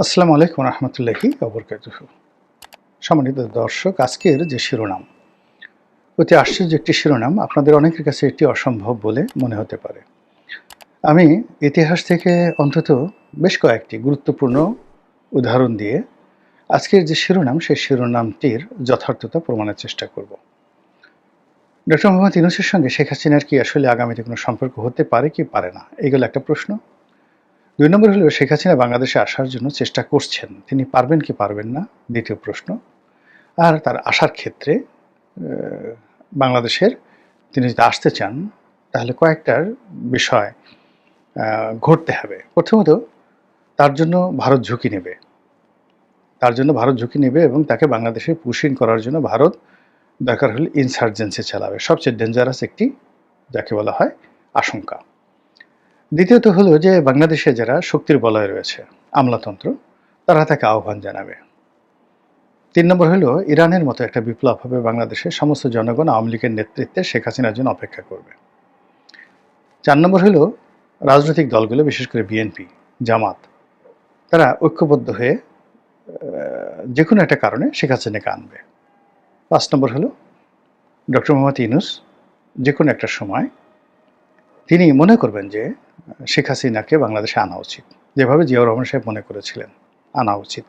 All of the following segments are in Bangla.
আসসালামু আলাইকুম রহমতুল্লাহি ওবরকাতুহু। সম্মানিত দর্শক, আজকের যে শিরোনাম অতি আশ্চর্য একটি শিরোনাম, আপনাদের অনেকের কাছে এটি অসম্ভব বলে মনে হতে পারে। আমি ইতিহাস থেকে অন্তত বেশ কয়েকটি গুরুত্বপূর্ণ উদাহরণ দিয়ে আজকের যে শিরোনাম সেই শিরোনামটির যথার্থতা প্রমাণের চেষ্টা করব। ডক্টর মোহাম্মদ ইউনূসের সঙ্গে শেখ হাসিনার কি আসলে আগামীতে কোনো সম্পর্ক হতে পারে কি পারে না, এগুলো একটা প্রশ্ন। ২ নম্বর হলো শেখ হাসিনা বাংলাদেশে আসার জন্য চেষ্টা করছেন, তিনি পারবেন কি পারবেন না, দ্বিতীয় প্রশ্ন। আর তার আসার ক্ষেত্রে বাংলাদেশের তিনি যদি আসতে চান তাহলে কয়েকটার বিষয় ঘটতে হবে। প্রথমত, তার জন্য ভারত ঝুঁকি নেবে। এবং তাকে বাংলাদেশে পুশ-ইন করার জন্য ভারত দরকার হলে ইনসার্জেন্সি চালাবে। সবচেয়ে ডেঞ্জারাস একটি, যাকে বলা হয়, আশঙ্কা। দ্বিতীয়ত হলো যে বাংলাদেশে যারা শক্তির বলয়ে রয়েছে, আমলাতন্ত্র, তারা তাকে আহ্বান জানাবে। ৩ নম্বর হলো ইরানের মতো একটা বিপ্লব হবে বাংলাদেশে, সমস্ত জনগণ আওয়ামী লীগের নেতৃত্বে শেখ হাসিনার জন্য অপেক্ষা করবে। ৪ নম্বর হলো রাজনৈতিক দলগুলো, বিশেষ করে বিএনপি, জামাত, তারা ঐক্যবদ্ধ হয়ে যে কোনো একটা কারণে শেখ হাসিনাকে আনবে। ৫ নম্বর হলো ডক্টর মোহাম্মদ ইউনূস যে কোনো একটা সময় তিনি মনে করবেন যে শেখ হাসিনাকে বাংলাদেশে আনা উচিত, যেভাবে জিয়াউর রহমান সাহেব মনে করেছিলেন আনা উচিত,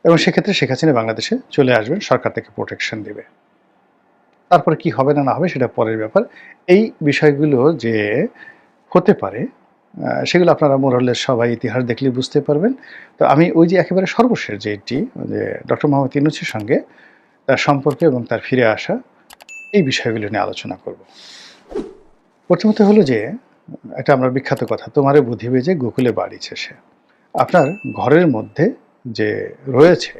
এবং সেক্ষেত্রে শেখ হাসিনা বাংলাদেশে চলে আসবেন, সরকার থেকে প্রোটেকশন দেবে। তারপরে কি হবে না না হবে সেটা পরের ব্যাপার। এই বিষয়গুলো যে হতে পারে সেগুলো আপনারা মোরালের সবাই ইতিহাস দেখলে বুঝতে পারবেন। তো আমি ওই যে একেবারে সর্বশেষ যেটি, যে ডক্টর মোহাম্মদ ইউনূসের সঙ্গে তার সম্পর্ক এবং তার ফিরে আসা, এই বিষয়গুলো নিয়ে আলোচনা করব। প্রথমত হলো যে একটা আমরা বিখ্যাত কথা, তোমারে বুঝিবে যে গোকুলে বাড়িছে সে। আপনার ঘরের মধ্যে যে রয়েছে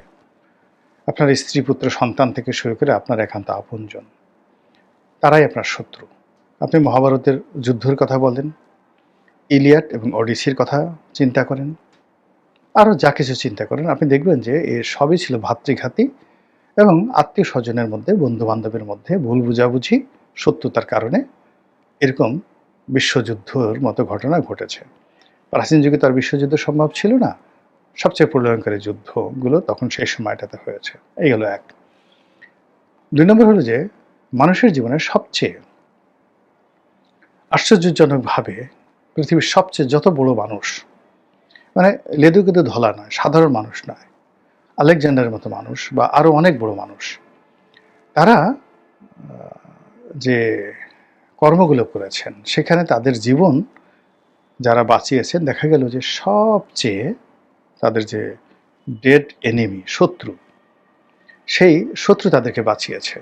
আপনার স্ত্রী, পুত্র, সন্তান থেকে শুরু করে আপনার একান্ত আপনজন, তারাই আপনার শত্রু। আপনি মহাভারতের যুদ্ধের কথা বলেন, ইলিয়াড এবং ওডিসির কথা চিন্তা করেন, আরও যা কিছু চিন্তা করেন, আপনি দেখবেন যে এ সবই ছিল ভাতৃঘাতী এবং আত্মীয় স্বজনের মধ্যে, বন্ধু বান্ধবের মধ্যে ভুল বুঝাবুঝি, শত্রুতার কারণে এরকম বিশ্বযুদ্ধর মতো ঘটনা ঘটেছে। প্রাচীন যুগে তো আর বিশ্বযুদ্ধ সম্ভব ছিল না, সবচেয়ে প্রলয়ঙ্করী যুদ্ধগুলো তখন সেই সময়টাতে হয়েছে। এই হলো এক। ২ নম্বর হলো যে মানুষের জীবনের সবচেয়ে আশ্চর্যজনকভাবে পৃথিবীর সবচেয়ে যত বড় মানুষ, মানে লেদু কেদু ধলা নয়, সাধারণ মানুষ নয়, আলেকজান্ডারের মতো মানুষ বা আরও অনেক বড় মানুষ, তারা যে কর্মগুলো করেছেন সেখানে তাদের জীবন যারা বাঁচিয়েছেন, দেখা গেল যে সবচেয়ে তাদের যে ডেড এনিমি, শত্রু, সেই শত্রু তাদেরকে বাঁচিয়েছে,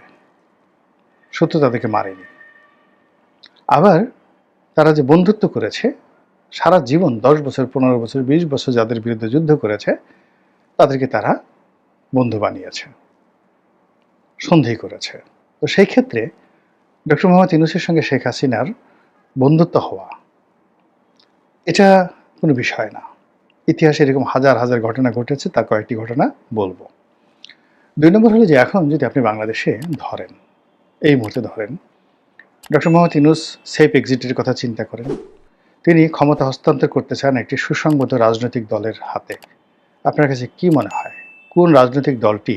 শত্রু তাদেরকে মারেনি। আবার তারা যে বন্ধুত্ব করেছে সারা জীবন, 10 বছর, 15 বছর, 20 বছর যাদের বিরুদ্ধে যুদ্ধ করেছে, তাদেরকে তারা বন্ধু বানিয়েছে, সন্ধি করেছে। তো সেই ক্ষেত্রে ডক্টর মোহাম্মদ ইউনূসের সঙ্গে শেখ হাসিনার বন্ধুত্ব হওয়া, এটা কোনো বিষয় না। ইতিহাসে এরকম হাজার হাজার ঘটনা ঘটেছে, তার কয়েকটি ঘটনা বলবো। ২ নম্বর হলো যে এখন যদি আপনি বাংলাদেশে ধরেন, এই মুহূর্তে ধরেন, ডক্টর মোহাম্মদ ইউনূস সেফ এক্সিটের কথা চিন্তা করেন, তিনি ক্ষমতা হস্তান্তর করতে চান একটি সুসংগত রাজনৈতিক দলের হাতে। আপনার কাছে কি মনে হয় কোন রাজনৈতিক দলটি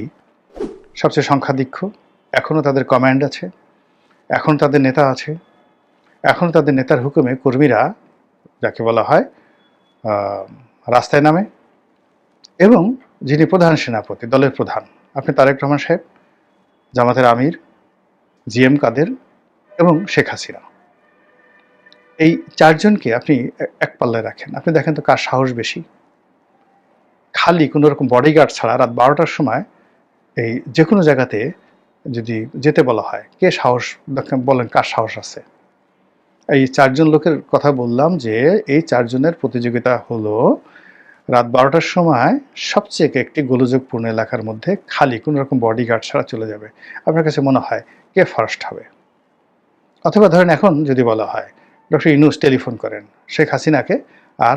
সবচেয়ে সংখ্যাধিক্য? এখনও তাদের কমান্ড আছে, এখন তাদের নেতা আছে, এখন তাদের নেতার হুকুমে কর্মীরা, যাকে বলা হয়, রাস্তায় নামে, এবং যিনি প্রধান সেনাপতি, দলের প্রধান, আপনি তারেক রহমান সাহেব, জামাতের আমির জিএম কাদের এবং শেখ হাসিনা, এই চারজনকে আপনি এক পাল্লায় রাখেন, আপনি দেখেন তো কার সাহস বেশি। খালি কোনো রকম বডিগার্ড ছাড়া রাত 12টার সময় এই যে কোনো জায়গাতে যদি যেতে বলা হয়, কে সাহস বলেন, কার সাহস আছে? এই 4 জন লোকের কথা বললাম যে এই 4 জনের প্রতিযোগিতা হলো রাত 12টার সময় সবচেয়ে একটি গোলযোগপূর্ণ এলাকার মধ্যে খালি কোনো রকম বডিগার্ড ছাড়া চলে যাবে। আপনার কাছে মনে হয় কে ফার্স্ট হবে? অথবা ধরেন এখন যদি বলা হয় ডক্টর ইউনূস টেলিফোন করেন শেখ হাসিনাকে আর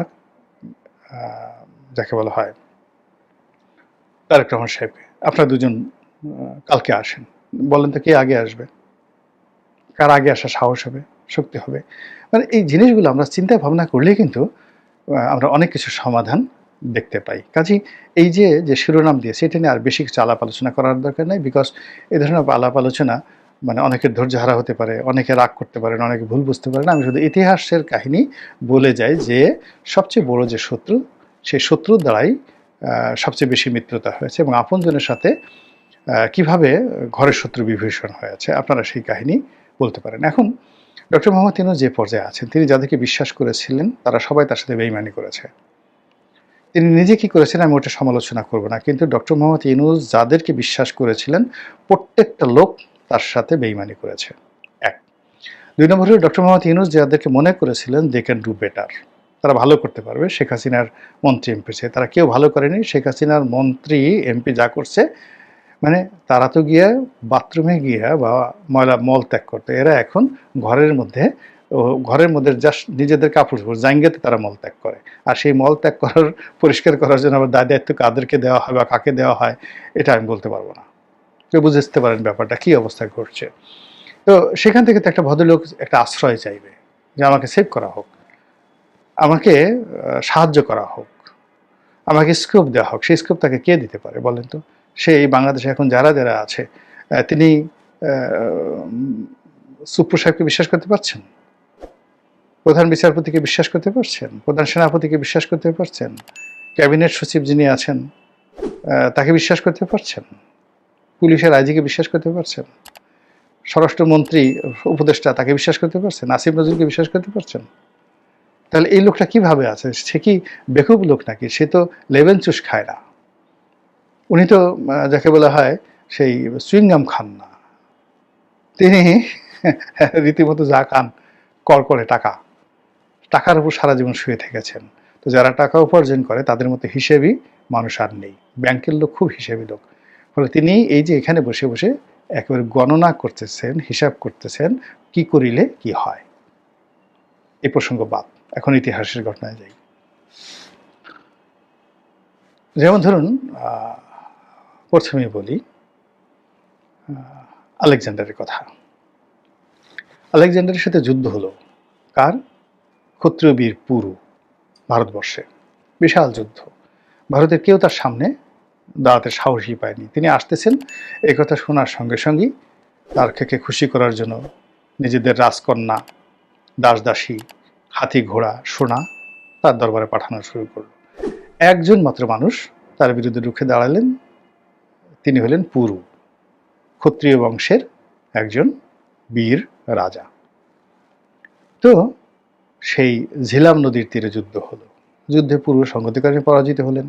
যাকে বলা হয় তারেক রহমান সাহেবকে, আপনারা দুজন কালকে আসেন, বলেন তো কে আগে আসবে? কার আগে আসার সাহস হবে, শক্তি হবে? মানে এই জিনিসগুলো আমরা চিন্তা ভাবনা করলে কিন্তু আমরা অনেক কিছু সমাধান দেখতে পাই। কাজেই এই যে শিরোনাম দিয়েছে এটা নিয়ে আর বেশি কিছু আলাপ আলোচনা করার দরকার নাই। বিকজ এ ধরনের আলাপ আলোচনা মানে অনেকের ধৈর্যহারা হতে পারে, অনেকে রাগ করতে পারেন, অনেকে ভুল বুঝতে পারেন। আমি শুধু ইতিহাসের কাহিনী বলে যাই যে সবচেয়ে বড় যে শত্রু, সেই শত্রুর দ্বারাই সবচেয়ে বেশি মিত্রতা হয়েছে এবং আপনজনের সাথে কিভাবে ঘরের শত্রু বিভীষণ হয়েছে আপনারা সেই কাহিনী বলতে পারেন। এখন ডক্টর মোহাম্মদ ইউনূস যে পর্যায়ে আছেন, তিনি যাদেরকে বিশ্বাস করেছিলেন তারা সবাই তার সাথে বেইমানি করেছে। তিনি নিজে কি করেছেন আমি ওটা সমালোচনা করব না, কিন্তু ডক্টর মোহাম্মদ ইউনূস যাদেরকে বিশ্বাস করেছিলেন প্রত্যেকটা লোক তার সাথে বেইমানি করেছে। এক। ২ নম্বর হলো ডক্টর মোহাম্মদ ইউনূস যাদেরকে মনে করেছিলেন দে ক্যান ডু বেটার, তারা ভালো করতে পারবে, শেখ হাসিনার মন্ত্রী এমপি চেয়ে তারা কেউ ভালো করেনি। শেখ হাসিনার মন্ত্রী এমপি যা করছে মানে তারা তো গিয়া বাথরুমে গিয়া বা মল ত্যাগ করতে, এরা এখন ঘরের মধ্যে জাস্ট নিজেদের কাপড় জাঙ্গিয়াতে তারা মল ত্যাগ করে। আর সেই মল ত্যাগ পরিষ্কার করার জন্য আবার দায়িত্ব কাদেরকে দেওয়া হয় বা কাকে দেওয়া হয় এটা আমি বলতে পারবো না। কেউ বুঝতে পারেন ব্যাপারটা কি অবস্থায় ঘটছে। তো সেখান থেকে তো একটা ভদ্রলোক একটা আশ্রয় চাইবে যে আমাকে সেভ করা হোক, আমাকে সাহায্য করা হোক, আমাকে স্কোপ দেওয়া হোক। সেই স্কোপ তাকে কে দিতে পারে বলেন তো? সে এই বাংলাদেশে এখন যারা যারা আছে তিনি সুপ্রু সাহেবকে বিশ্বাস করতে পারছেন? প্রধান বিচারপতিকে বিশ্বাস করতে পারছেন? প্রধান সেনাপতিকে বিশ্বাস করতে পারছেন? ক্যাবিনেট সচিব যিনি আছেন তাকে বিশ্বাস করতে পারছেন? পুলিশের আইজিকে বিশ্বাস করতে পারছেন? স্বরাষ্ট্রমন্ত্রী উপদেষ্টা তাকে বিশ্বাস করতে পারছেন? আসিফ নজরুলকে বিশ্বাস করতে পারছেন? তাহলে এই লোকটা কিভাবে আছে? সে কি বেকুব লোক নাকি? সে তো লেবেন চুষ খায় না। উনি তো যাকে বলা হয় সেই চুইংগাম খান না, তিনি রীতিমতো যা খান করে টাকার উপর সারা জীবন শুয়ে থেকেছেন। তো যারা টাকা উপার্জন করে তাদের মতো হিসেবই মানুষ আর নেই। ব্যাংকের লোক খুব হিসেবি লোক। ফলে তিনি এই যে এখানে বসে বসে একেবারে গণনা করতেছেন, হিসাব করতেছেন কি করিলে কি হয়। এই প্রসঙ্গ বাদ, এখন ইতিহাসের ঘটনায় যাই। যেমন ধরুন প্রথমে বলি আলেকজান্ডারের কথা। আলেকজান্ডারের সাথে যুদ্ধ হলো কার? ক্ষত্রিয় বীর পুরু ভারতবর্ষে, বিশাল যুদ্ধ। ভারতের কেউ তার সামনে দাঁড়াতে সাহসই পায়নি। তিনি আসতেছেন এই কথা শোনার সঙ্গে সঙ্গেই তার খেকে খুশি করার জন্য নিজেদের রাজকন্যা, দাসদাসী, হাতি ঘোড়া, সোনা তার দরবারে পাঠানো শুরু করল। একজন মাত্র মানুষ তার বিরুদ্ধে রুখে দাঁড়ালেন, তিনি হলেন পুরু, ক্ষত্রিয় বংশের একজন বীর রাজা। তো সেই ঝিলাম নদীর তীরে যুদ্ধ হলো। যুদ্ধে পুরু সংগতিকারী পরাজিত হলেন,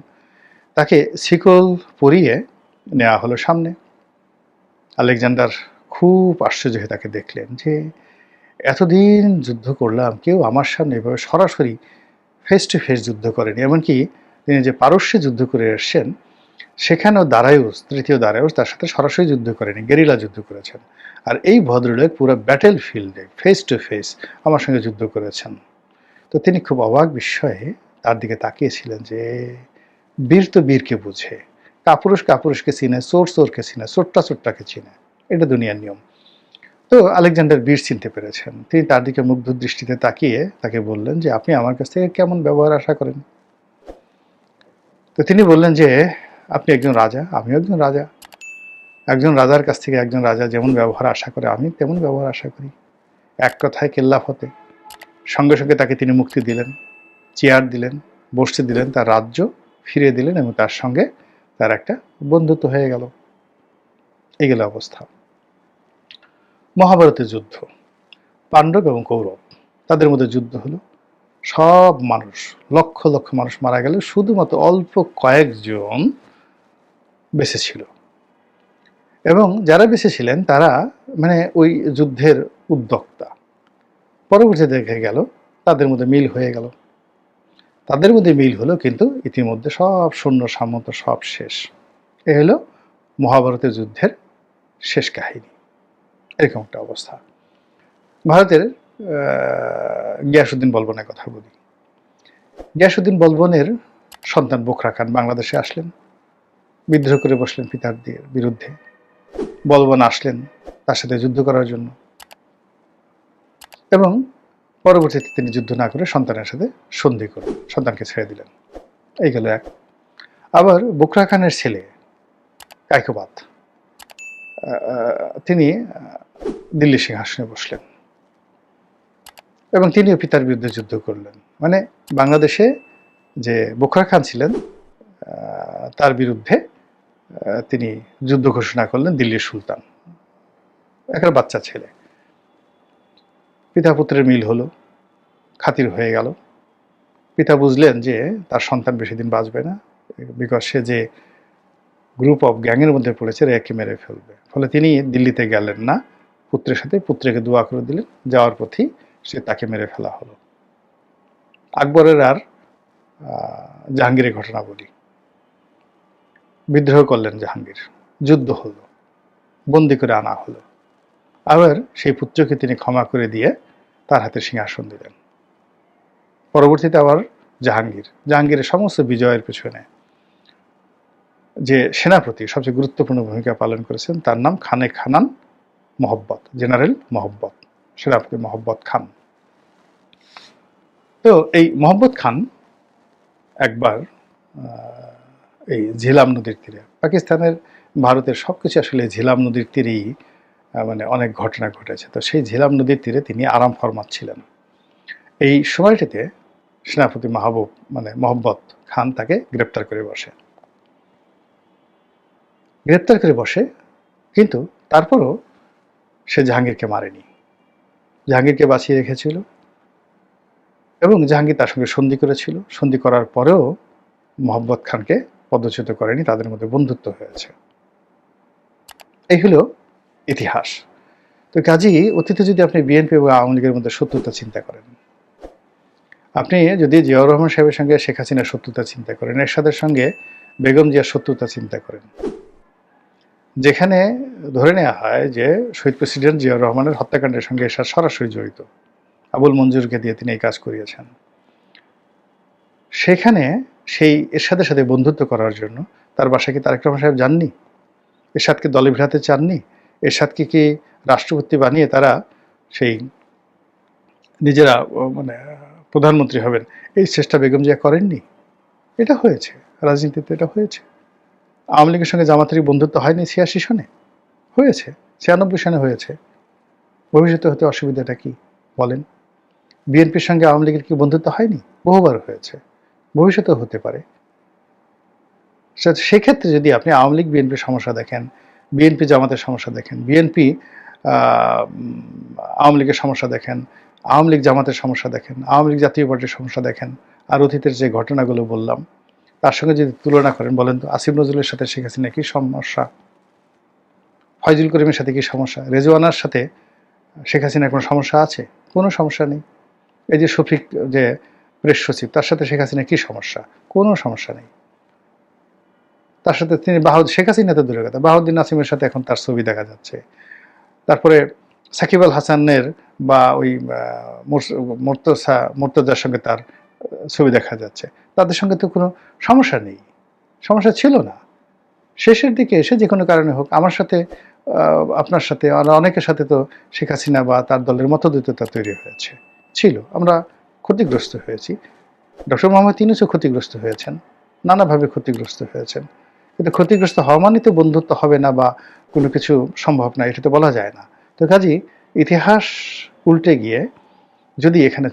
তাকে শিকল পরিয়ে নেওয়া হলো সামনে। আলেকজান্ডার খুব আশ্চর্য হয়ে তাকে দেখলেন যে এতদিন যুদ্ধ করলাম, কেউ আমার সামনে এভাবে সরাসরি ফেস টু ফেস যুদ্ধ করেনি। এমনকি তিনি যে পারস্যে যুদ্ধ করে এসছেন সেখানেও তৃতীয় দারায়ুস তার সাথে সরাসরি যুদ্ধ করেনি, গেরিলা যুদ্ধ করেছেন। আর এই ভদ্রলোক পুরো ব্যাটেল ফিল্ডে ফেস টু ফেস আমার সঙ্গে যুদ্ধ করেছেন। তো তিনি খুব অবাক বিস্ময়ে তার দিকে তাকিয়েছিলেন যে বীর তো বীরকে বুঝে, কাপুরুষকে চিনে, চোরকে চিনে, চোরটাকে চিনে, এটা দুনিয়ার নিয়ম। তো আলেকজান্ডার বীর চিনতে পেরেছেন। তিনি তার দিকে মুগ্ধ দৃষ্টিতে তাকিয়ে তাকে বললেন যে আপনি আমার কাছ থেকে কেমন ব্যবহার আশা করেন? তো তিনি বললেন যে আপনি একজন রাজা, আমিও একজন রাজা। একজন রাজার কাছ থেকে একজন রাজা যেমন ব্যবহার আশা করে আমি তেমন ব্যবহার আশা করি। এক কথায় কেল্লা ফতে। সঙ্গে সঙ্গে তাকে তিনি মুক্তি দিলেন, চেয়ার দিলেন, বসতে দিলেন, তার রাজ্য ফিরিয়ে দিলেন এবং তার সঙ্গে তার একটা বন্ধুত্ব হয়ে গেল। এই গেল অবস্থা। মহাভারতের যুদ্ধ, পাণ্ডব এবং কৌরব তাদের মধ্যে যুদ্ধ হলো। সব মানুষ, লক্ষ লক্ষ মানুষ মারা গেল, শুধুমাত্র অল্প কয়েকজন বেঁচে ছিল। এবং যারা বেঁচে ছিলেন তারা মানে ওই যুদ্ধের উদ্যোক্তা। পরবর্তীতে দেখে গেল তাদের মধ্যে মিল হয়ে গেল। তাদের মধ্যে মিল হলো, কিন্তু ইতিমধ্যে সব সৈন্য সামন্ত সব শেষ। এ হলো মহাভারতের যুদ্ধের শেষ কাহিনী। এরকম একটা অবস্থা। ভারতের গিয়াসউদ্দিন বলবনের কথা বলি। গিয়াসউদ্দিন বলবনের সন্তান বোখরা খান বাংলাদেশে আসলেন, বিদ্রোহ করে বসলেন পিতার বিরুদ্ধে। বলবন আসলেন তার সাথে যুদ্ধ করার জন্য এবং পরবর্তীতে তিনি যুদ্ধ না করে সন্তানের সাথে সন্ধি করলেন, সন্তানকে ছেড়ে দিলেন। এই গেল এক। আবার বুকরা খানের ছেলে কায়কোবাদ, তিনি দিল্লি সিংহাসনে বসলেন এবং তিনিও পিতার বিরুদ্ধে যুদ্ধ করলেন। মানে বাংলাদেশে যে বুকরা খান ছিলেন তার বিরুদ্ধে তিনি যুদ্ধ ঘোষণা করলেন দিল্লির সুলতান, একটা বাচ্চা ছেলে। পিতা পুত্রের মিল হলো, খাতির হয়ে গেল। পিতা বুঝলেন যে তার সন্তান বেশি দিন বাঁচবে না, বিকজ সে যে গ্রুপ অফ গ্যাংয়ের মধ্যে পড়েছে একে মেরে ফেলবে। ফলে তিনি দিল্লিতে গেলেন না পুত্রের সাথে, পুত্রকে দোয়া করে দিলেন, যাওয়ার পথেই সে তাকে মেরে ফেলা হলো। আকবরের আর জাহাঙ্গীরের ঘটনা বলি। বিদ্রোহ করলেন জাহাঙ্গীর, যুদ্ধ হলো, বন্দি করে আনা হলো। আবার সেই পুত্রকে তিনি ক্ষমা করে দিয়ে তার হাতে সিংহাসন দিলেন। পরবর্তীতে আবার জাহাঙ্গীরের সমস্ত বিজয়ের পেছনে যে সেনাপতি সবচেয়ে গুরুত্বপূর্ণ ভূমিকা পালন করেছেন তার নাম খানে খানান মহব্বত, জেনারেল মহব্বত, সেনাপতি মহব্বত খান। তো এই মহব্বত খান একবার এই ঝিলাম নদীর তীরে, পাকিস্তানের ভারতের সবকিছু আসলে ঝিলাম নদীর তীরেই মানে অনেক ঘটনা ঘটেছে। তো সেই ঝিলাম নদীর তীরে তিনি আরাম ফরমাচ্ছিলেন। এই সময়টিতে সেনাপতি মহব্বত খান তাকে গ্রেপ্তার করে বসে। কিন্তু তারপরও সে জাহাঙ্গীরকে মারেনি, জাহাঙ্গীরকে বাঁচিয়ে রেখেছিল এবং জাহাঙ্গীর তার সঙ্গে সন্ধি করেছিল। সন্ধি করার পরেও মহব্বত খানকে পদচ্যুত করেনি, তাদের মধ্যে বন্ধুত্ব হয়েছে। এই হলো ইতিহাস। তো কাজেই অতীতে যদি আপনি বিএনপি এবং আওয়ামী লীগের মধ্যে শত্রুতা চিন্তা করেন, আপনি যদি জিয়াউর রহমান সাহেবের সঙ্গে শেখ হাসিনার শত্রুতা চিন্তা করেন, এরশাদের সঙ্গে বেগম জিয়ার শত্রুতা চিন্তা করেন, যেখানে ধরে নেওয়া হয় যে শহীদ প্রেসিডেন্ট জিয়াউর রহমানের হত্যাকাণ্ডের সঙ্গে এরশাদ সরাসরি জড়িত, আবুল মঞ্জুরকে দিয়ে তিনি এই কাজ করিয়েছেন, সেখানে সেই এরশাদের সাথে বন্ধুত্ব করার জন্য তার বাসায় কি তারেক রহমান সাহেব যাননি? এরশাদকে দলে ভিড়াতে চাননি? এরশাদকে কি রাষ্ট্রপতি বানিয়ে তারা সেই নিজেরা মানে প্রধানমন্ত্রী হবেন, এই চেষ্টা বেগম জিয়া করেননি? এটা হয়েছে, রাজনীতিতে এটা হয়েছে। আওয়ামী লীগের সঙ্গে জামাতের বন্ধুত্ব হয়নি ৮৬ সনে, হয়েছে ৯৬ সনে হয়েছে। ভবিষ্যতে হতে অসুবিধাটা কি বলেন? বিএনপির সঙ্গে আওয়ামী লীগের কি বন্ধুত্ব হয়নি? বহুবার হয়েছে, ভবিষ্যতেও হতে পারে। সেক্ষেত্রে যদি আপনি আওয়ামী লীগ বিএনপির সমস্যা দেখেন, বিএনপি জামাতের সমস্যা দেখেন, বিএনপি আওয়ামী লীগের সমস্যা দেখেন, আওয়ামী লীগ জামাতের সমস্যা দেখেন, আওয়ামী লীগ জাতীয় পার্টির সমস্যা দেখেন, আর অতীতের যে ঘটনাগুলো বললাম তার সঙ্গে যদি তুলনা করেন, বলেন তো আসিফ নজরুলের সাথে শেখ হাসিনা কি সমস্যা? ফয়জুল করিমের সাথে কি সমস্যা? রেজওয়ানার সাথে শেখ হাসিনার কোনো সমস্যা আছে? কোনো সমস্যা নেই। এই যে শফিক যে প্রেস সচিব, তার সাথে শেখ হাসিনা কি সমস্যা? কোনো সমস্যা নেই। তার সাথে তিনি শেখ হাসিনা তো দূরের কথা, বাহাউদ্দিন নাসিমের সাথে এখন তার ছবি দেখা যাচ্ছে। তারপরে সাকিব আল হাসানের বা ওই মোর্তজার সঙ্গে তার ছবি দেখা যাচ্ছে। তাদের সঙ্গে তো কোনো সমস্যা নেই, সমস্যা ছিল না। শেষের দিকে এসে যে কোনো কারণে হোক, আমার সাথে আপনার সাথে আর অনেকের সাথে তো শেখ হাসিনা বা তার দলের মতদ্বৈততা তৈরি হয়েছে, ছিল। আমরা ক্ষতিগ্রস্ত হয়েছি। ডক্টর মোহাম্মদ ইউনূসও ক্ষতিগ্রস্ত হয়েছেন, নানাভাবে ক্ষতিগ্রস্ত হয়েছেন। কিন্তু ক্ষতিগ্রস্ত হওয়া মানে তো বন্ধুত্ব হবে না বা কোনো কিছু সম্ভব না, এটা তো বলা যায় না। তো কাজেই ইতিহাস উল্টে গিয়ে যদি এখানে